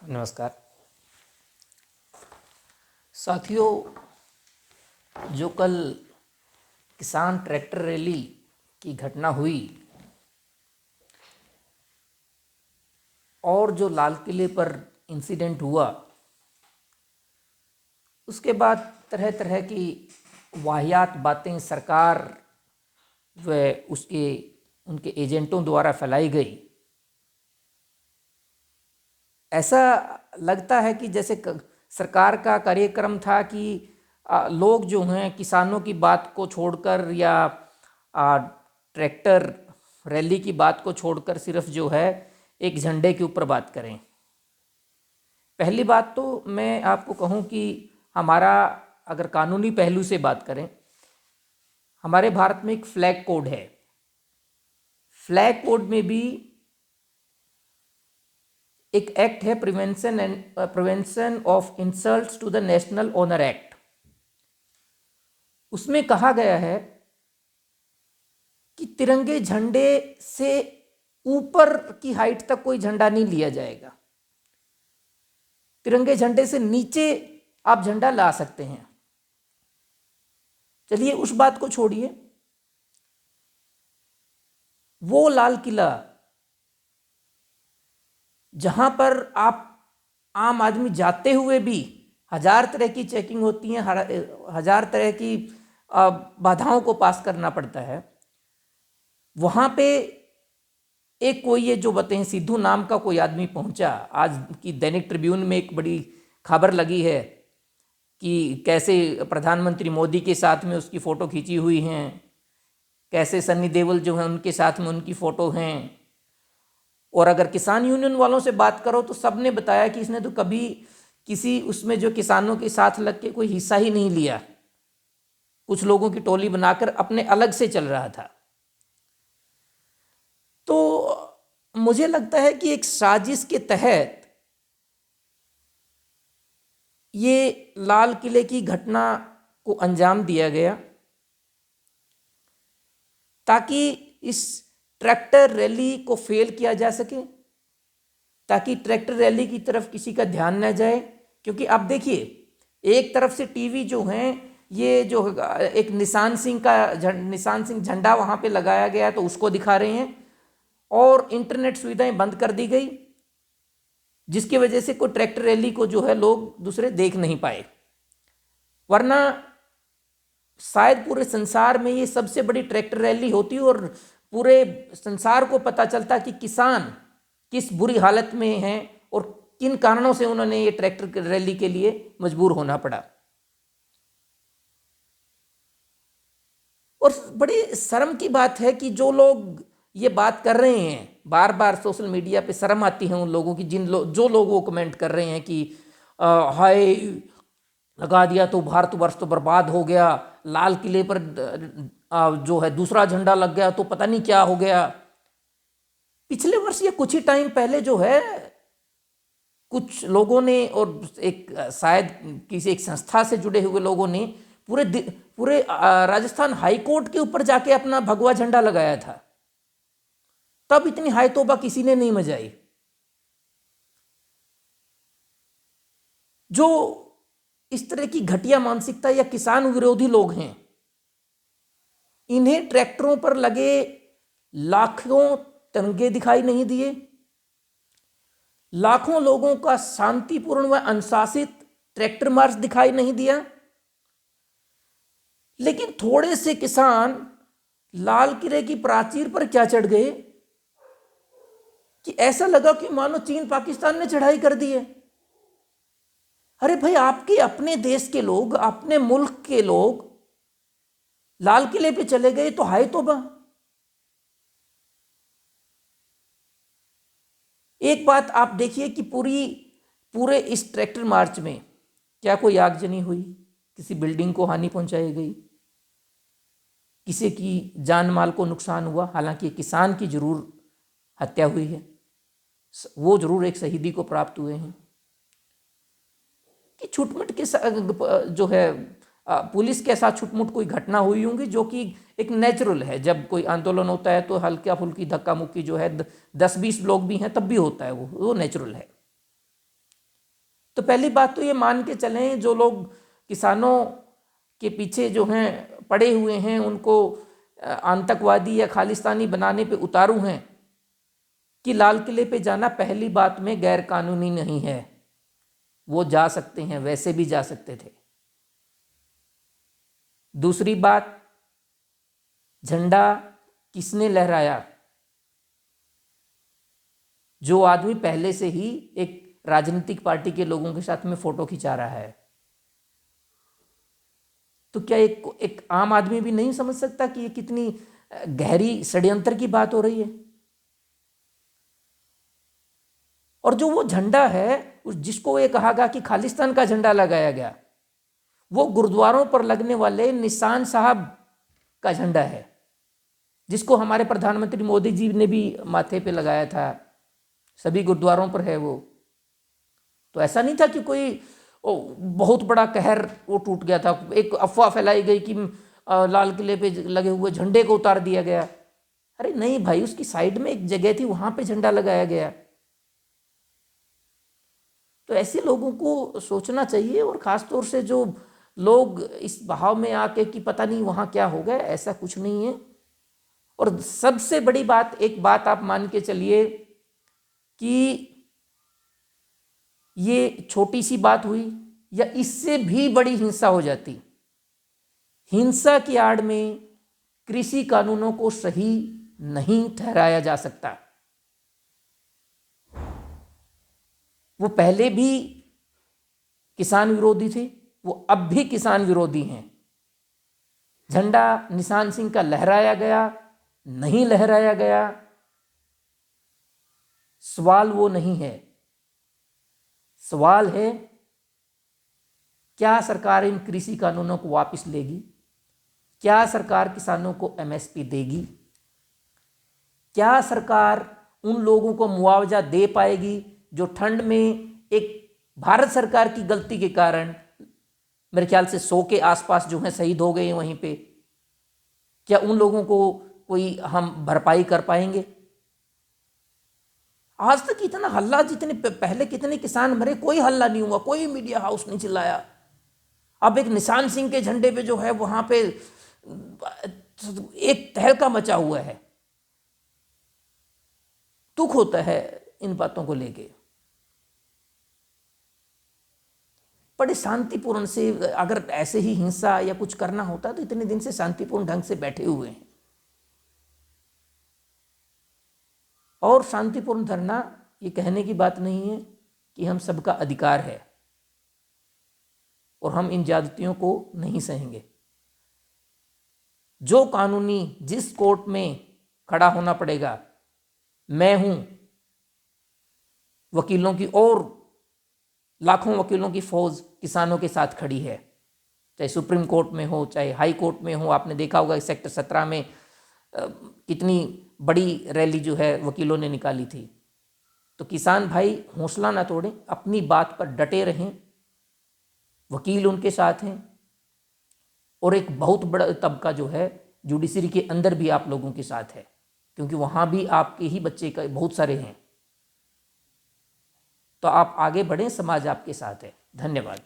नमस्कार साथियों। जो कल किसान ट्रैक्टर रैली की घटना हुई और जो लाल किले पर इंसिडेंट हुआ, उसके बाद तरह तरह की वाहियात बातें सरकार व उनके एजेंटों द्वारा फैलाई गई। ऐसा लगता है कि जैसे सरकार का कार्यक्रम था कि लोग जो हैं किसानों की बात को छोड़कर या ट्रैक्टर रैली की बात को छोड़कर सिर्फ जो है एक झंडे के ऊपर बात करें। पहली बात तो मैं आपको कहूं कि हमारा अगर कानूनी पहलू से बात करें, हमारे भारत में एक फ्लैग कोड है। फ्लैग कोड में भी एक एक्ट है, prevention of insults to the national honour act. उसमें कहा गया है कि तिरंगे झंडे से ऊपर की हाइट तक कोई झंडा नहीं लिया जाएगा। तिरंगे झंडे से नीचे आप झंडा ला सकते हैं। चलिए उस बात को छोड़िए, वो लाल किला जहां पर आप आम आदमी जाते हुए भी हजार तरह की चेकिंग होती है, हजार तरह की बाधाओं को पास करना पड़ता है, वहां पे एक कोई ये जो बताएं सिद्धू नाम का कोई आदमी पहुंचा। आज की दैनिक ट्रिब्यून में एक बड़ी खबर लगी है कि कैसे प्रधानमंत्री मोदी के साथ में उसकी फ़ोटो खींची हुई हैं, कैसे सन्नी देओल जो है उनके साथ में उनकी फ़ोटो हैं। और अगर किसान यूनियन वालों से बात करो तो सब ने बताया कि इसने तो कभी किसी उसमें जो किसानों के साथ लग के कोई हिस्सा ही नहीं लिया, कुछ लोगों की टोली बनाकर अपने अलग से चल रहा था। तो मुझे लगता है कि एक साजिश के तहत ये लाल किले की घटना को अंजाम दिया गया ताकि इस ट्रैक्टर रैली को फेल किया जा सके, ताकि ट्रैक्टर रैली की तरफ किसी का ध्यान न जाए। क्योंकि आप देखिए, एक तरफ से टीवी जो हैं ये जो एक निशान सिंह झंडा वहाँ पे लगाया गया तो उसको दिखा रहे हैं, और इंटरनेट सुविधाएं बंद कर दी गई, जिसकी वजह से कोई ट्रैक्टर रैली को जो है लोग दूसरे देख नहीं पाए। वरना शायद पूरे संसार में ये सबसे बड़ी ट्रैक्टर रैली होती और पूरे संसार को पता चलता कि किसान किस बुरी हालत में हैं और किन कारणों से उन्होंने ये ट्रैक्टर रैली के लिए मजबूर होना पड़ा। और बड़ी शर्म की बात है कि जो लोग ये बात कर रहे हैं, बार बार सोशल मीडिया पे शर्म आती है उन लोगों की जो लोग वो कमेंट कर रहे हैं कि हाय लगा दिया तो भारतवर्ष तो बर्बाद हो गया, लाल किले पर जो है दूसरा झंडा लग गया तो पता नहीं क्या हो गया। पिछले वर्ष या कुछ ही टाइम पहले जो है कुछ लोगों ने और एक शायद किसी एक संस्था से जुड़े हुए लोगों ने पूरे राजस्थान हाई कोर्ट के ऊपर जाके अपना भगवा झंडा लगाया था। तब इतनी हाय तौबा किसी ने नहीं मचाई। जो इस तरह की घटिया मानसिकता या किसान विरोधी लोग हैं, इन्हें ट्रैक्टरों पर लगे लाखों तिरंगे दिखाई नहीं दिए, लाखों लोगों का शांतिपूर्ण व अनुशासित ट्रैक्टर मार्च दिखाई नहीं दिया, लेकिन थोड़े से किसान लाल किले की प्राचीर पर क्या चढ़ गए कि ऐसा लगा कि मानो चीन पाकिस्तान ने चढ़ाई कर दी है। अरे भाई, आपके अपने देश के लोग, अपने मुल्क के लोग लाल किले पे चले गए तो हाय तौबा। एक बात आप देखिए कि पूरे इस ट्रैक्टर मार्च में क्या कोई आगजनी हुई, किसी बिल्डिंग को हानि पहुंचाई गई, किसी की जान माल को नुकसान हुआ? हालांकि किसान की जरूर हत्या हुई है, वो जरूर एक शहीदी को प्राप्त हुए हैं। कि छुटमुट के जो है पुलिस के साथ छुटमुट कोई घटना हुई होंगी, जो कि एक नेचुरल है। जब कोई आंदोलन होता है तो हल्का फुल्की धक्का मुक्की जो है 10-20 लोग भी हैं तब भी होता है, वो नेचुरल है। तो पहली बात तो ये मान के चलें, जो लोग किसानों के पीछे जो हैं पड़े हुए हैं, उनको आतंकवादी या खालिस्तानी बनाने पे उतारू हैं, कि लाल किले पे जाना पहली बात में गैर कानूनी नहीं है। वो जा सकते हैं, वैसे भी जा सकते थे। दूसरी बात, झंडा किसने लहराया? जो आदमी पहले से ही एक राजनीतिक पार्टी के लोगों के साथ में फोटो खिंचा रहा है। तो क्या एक आम आदमी भी नहीं समझ सकता कि ये कितनी गहरी षड्यंत्र की बात हो रही है? और जो वो झंडा है, जिसको ये कहा गया कि खालिस्तान का झंडा लगाया गया, वो गुरुद्वारों पर लगने वाले निशान साहब का झंडा है, जिसको हमारे प्रधानमंत्री मोदी जी ने भी माथे पे लगाया था। सभी गुरुद्वारों पर है वो। तो ऐसा नहीं था कि कोई बहुत बड़ा कहर वो टूट गया था। एक अफवाह फैलाई गई कि लाल किले पे लगे हुए झंडे को उतार दिया गया। अरे नहीं भाई, उसकी साइड में एक जगह थी, वहां पे झंडा लगाया गया। तो ऐसे लोगों को सोचना चाहिए। और ख़ासतौर से जो लोग इस बहाव में आके कि पता नहीं वहाँ क्या हो गया, ऐसा कुछ नहीं है। और सबसे बड़ी बात, एक बात आप मान के चलिए कि ये छोटी सी बात हुई या इससे भी बड़ी हिंसा हो जाती। हिंसा की आड़ में कृषि कानूनों को सही नहीं ठहराया जा सकता। वो पहले भी किसान विरोधी थे, वो अब भी किसान विरोधी हैं। झंडा निशान सिंह का लहराया गया, नहीं लहराया गया, सवाल वो नहीं है। सवाल है, क्या सरकार इन कृषि कानूनों को वापस लेगी? क्या सरकार किसानों को एमएसपी देगी? क्या सरकार उन लोगों को मुआवजा दे पाएगी जो ठंड में एक भारत सरकार की गलती के कारण मेरे ख्याल से 100 के आसपास जो हैं शहीद हो गए हैं वहीं पे? क्या उन लोगों को कोई हम भरपाई कर पाएंगे? आज तक इतना हल्ला, जितने पहले कितने किसान मरे, कोई हल्ला नहीं हुआ, कोई मीडिया हाउस नहीं चिल्लाया। अब एक निशान सिंह के झंडे पे जो है वहां पे एक तहलका मचा हुआ है। दुख होता है इन बातों को लेके। बड़े शांतिपूर्ण से, अगर ऐसे ही हिंसा या कुछ करना होता तो इतने दिन से शांतिपूर्ण ढंग से बैठे हुए हैं। और शांतिपूर्ण धरना ये कहने की बात नहीं है कि हम सबका अधिकार है और हम इन ज्यादतियों को नहीं सहेंगे। जो कानूनी, जिस कोर्ट में खड़ा होना पड़ेगा, मैं हूं। वकीलों की और लाखों वकीलों की फौज किसानों के साथ खड़ी है, चाहे सुप्रीम कोर्ट में हो, चाहे हाई कोर्ट में हो। आपने देखा होगा सेक्टर 17 में कितनी बड़ी रैली जो है वकीलों ने निकाली थी। तो किसान भाई हौसला ना तोड़ें, अपनी बात पर डटे रहें। वकील उनके साथ हैं और एक बहुत बड़ा तबका जो है जुडिशरी के अंदर भी आप लोगों के साथ है, क्योंकि वहाँ भी आपके ही बच्चे का बहुत सारे हैं। तो आप आगे बढ़ें, समाज आपके साथ है। धन्यवाद।